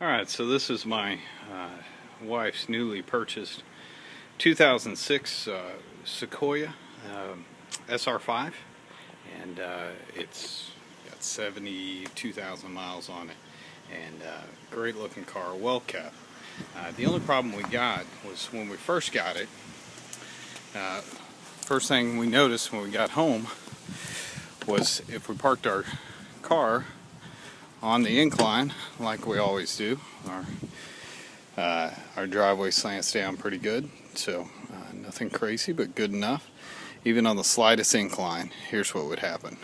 Alright, so this is my wife's newly purchased 2006 Sequoia SR5, and it's got 72,000 miles on it, and great looking car, well kept. The only problem we got was when we first got it, first thing we noticed when we got home was if we parked our car on the incline, like we always do, our driveway slants down pretty good, so nothing crazy, but good enough. Even on the slightest incline, here's what would happen.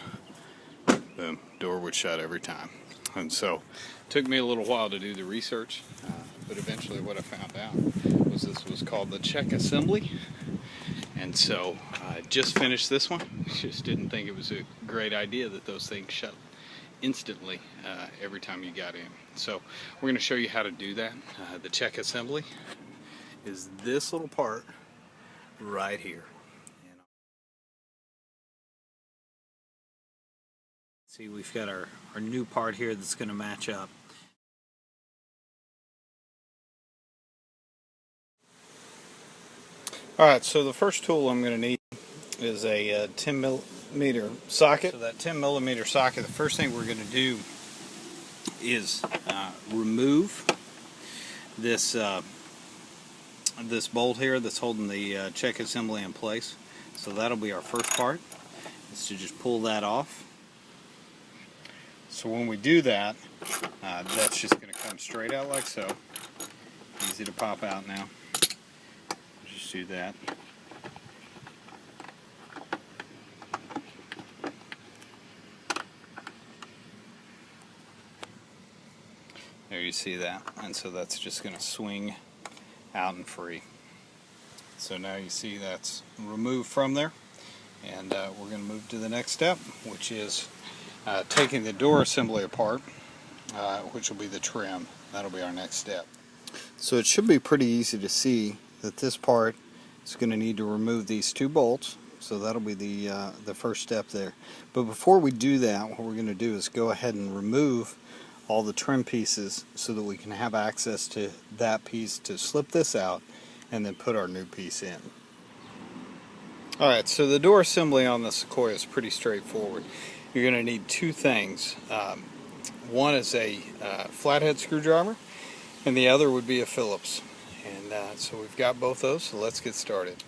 Boom, door would shut every time. And so it took me a little while to do the research, but eventually what I found out was this was called the check assembly. And so I just finished this one. Just didn't think it was a great idea that those things shut instantly every time you got in. So we're going to show you how to do that. The check assembly is this little part right here. See, we've got our new part here that's going to match up. Alright, so the first tool I'm going to need is a 10 millimeter socket. So that 10 millimeter socket, the first thing we're going to do is remove this this bolt here that's holding the check assembly in place. So that'll be our first part, is to just pull that off. So when we do that, that's just going to come straight out like so. Easy to pop out now. Just do that. There, you see that, and so that's just going to swing out and free. So now you see that's removed from there, and we're going to move to the next step, which is taking the door assembly apart, which will be the trim. That'll be our next step. So it should be pretty easy to see that this part is going to need to remove these two bolts. So that'll be the first step there. But before we do that, what we're going to do is go ahead and remove all the trim pieces so that we can have access to that piece to slip this out and then put our new piece in. Alright, so the door assembly on the Sequoia is pretty straightforward. You're going to need two things. One is a flathead screwdriver, and the other would be a Phillips. And so we've got both those, so let's get started.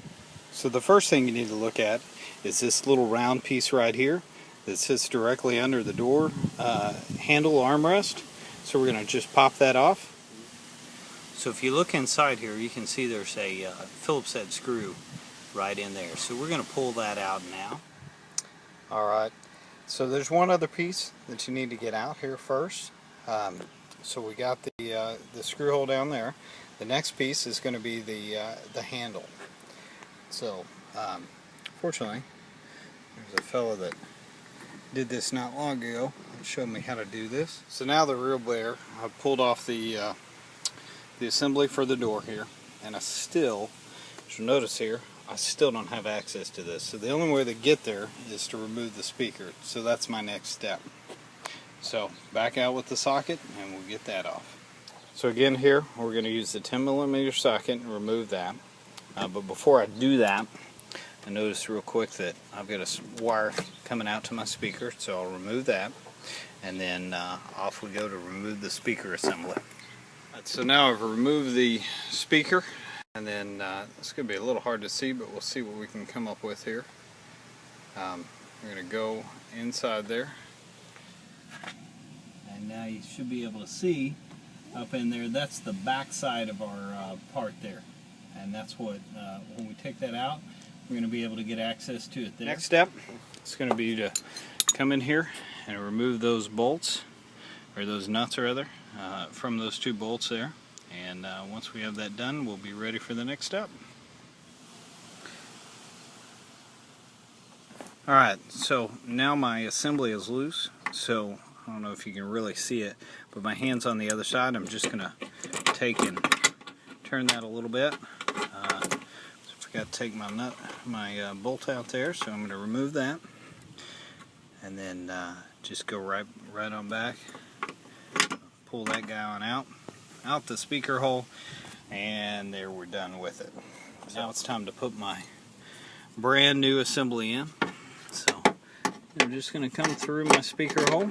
So the first thing you need to look at is this little round piece right here that sits directly under the door handle armrest. So we're going to just pop that off. So if you look inside here, you can see there's a Phillips head screw right in there. So we're going to pull that out now. Alright, so there's one other piece that you need to get out here first. So we got the screw hole down there. The next piece is going to be the handle. So fortunately, there's a fellow that did this not long ago and showed me how to do this. So now the real there, I've pulled off the assembly for the door here, and I still, as you'll notice here, I still don't have access to this. So the only way to get there is to remove the speaker. So that's my next step. So back out with the socket and we'll get that off. So again here, we're going to use the 10 millimeter socket and remove that. But before I do that, I noticed real quick that I've got a wire coming out to my speaker, so I'll remove that, and then off we go to remove the speaker assembly. Right, so now I've removed the speaker, and then it's going to be a little hard to see, but we'll see what we can come up with here. We're going to go inside there, and now you should be able to see up in there, that's the back side of our part there, and that's what, when we take that out, we're going to be able to get access to it there. Next step is going to be to come in here and remove those bolts, or those nuts rather, from those two bolts there. And once we have that done, we'll be ready for the next step. Alright, so now my assembly is loose, so I don't know if you can really see it, but my hand's on the other side. I'm just going to take and turn that a little bit. Got to take my bolt out there, so I'm going to remove that, and then just go right on back, pull that guy on out, out the speaker hole, and there we're done with it. Now it's time to put my brand new assembly in. So I'm just going to come through my speaker hole.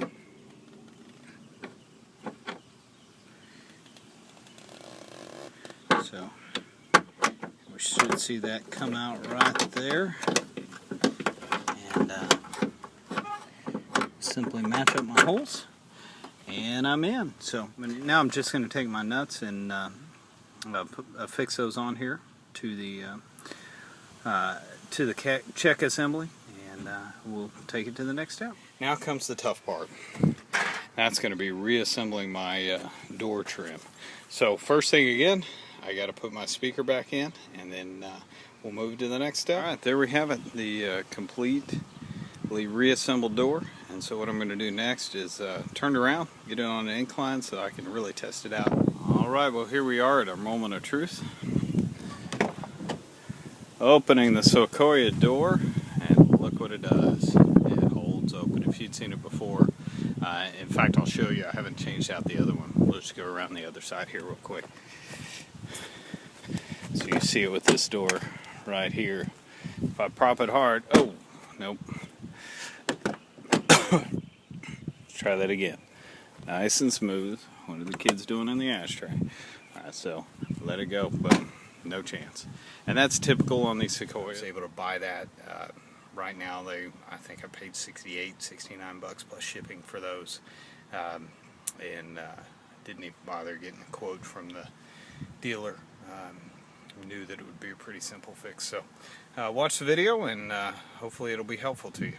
So we should see that come out right there. And simply match up my holes, and I'm in. So now I'm just going to take my nuts and affix those on here to the check assembly, and we'll take it to the next step. Now comes the tough part. That's going to be reassembling my door trim. So first thing again, I got to put my speaker back in, and then we'll move to the next step. Alright, there we have it, the completely reassembled door. And so what I'm going to do next is turn it around, get it on an incline so I can really test it out. Alright, well here we are at our moment of truth. Opening the Sequoia door, and look what it does. It holds open. If you'd seen it before, in fact I'll show you. I haven't changed out the other one. We'll just go around the other side here real quick. So you see it with this door right here. If I prop it hard, oh, nope. Let's try that again. Nice and smooth. What are the kids doing in the ashtray? Alright, so let it go, but no chance. And that's typical on these Sequoias. I was able to buy that. Right now, I think I paid $68, $69 plus shipping for those. And didn't even bother getting a quote from the dealer. Knew that it would be a pretty simple fix. So watch the video, and hopefully it'll be helpful to you.